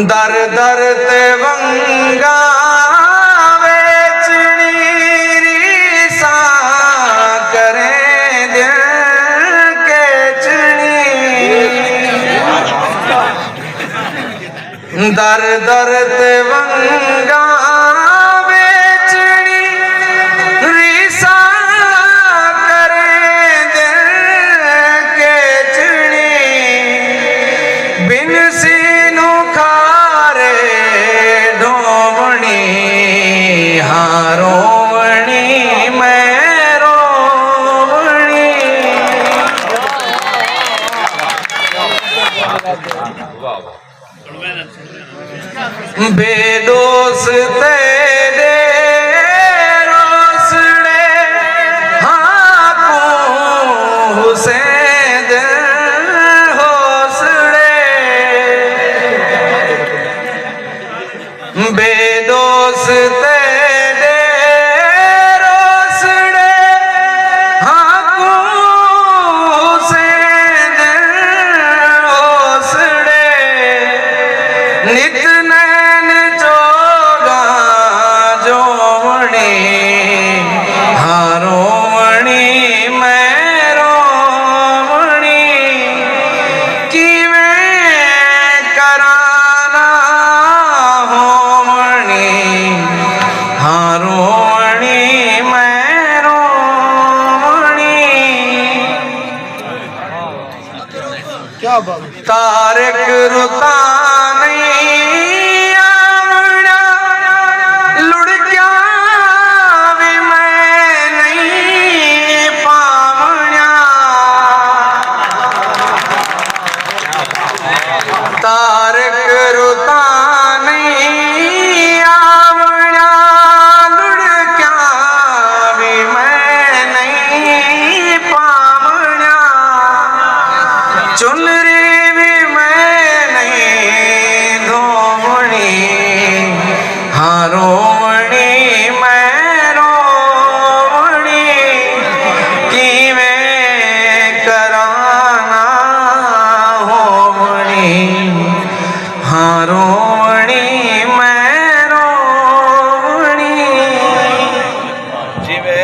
दर दर ते वंगा वेचनी रीसा करें दिल के चनी। दर दर ते वंगा वेचनी रीसा करें दिल के चनी। बिन सीनू खारे ढोवणी हाँ रोवणी मैं रोवणी। बेदोस तेरे रोसड़े हाँ को हुसैन दिल होसड़े। बेदोस तेरे रोसड़े हाँ को हुसैन दिल होसड़े। नित नैन जोगा जोवणी हाँ रोवणी मैं रोवणी। किवें कराना होवणी हाँ रोवणी मैं रोवणी। क्या बात। तारक रुता नहीं आवड़ा लुढ़क्या भी मैं नहीं पावड़ा। तारक रुता नहीं आवड़ा लुढ़क्या भी मैं नहीं पावड़ा। चुनरी भी मैं नहीं धोवणी हाँ रोवणी मैं रोवणी। किवें कराना होवणी हाँ रोवणी मैं रोवणी। जीवे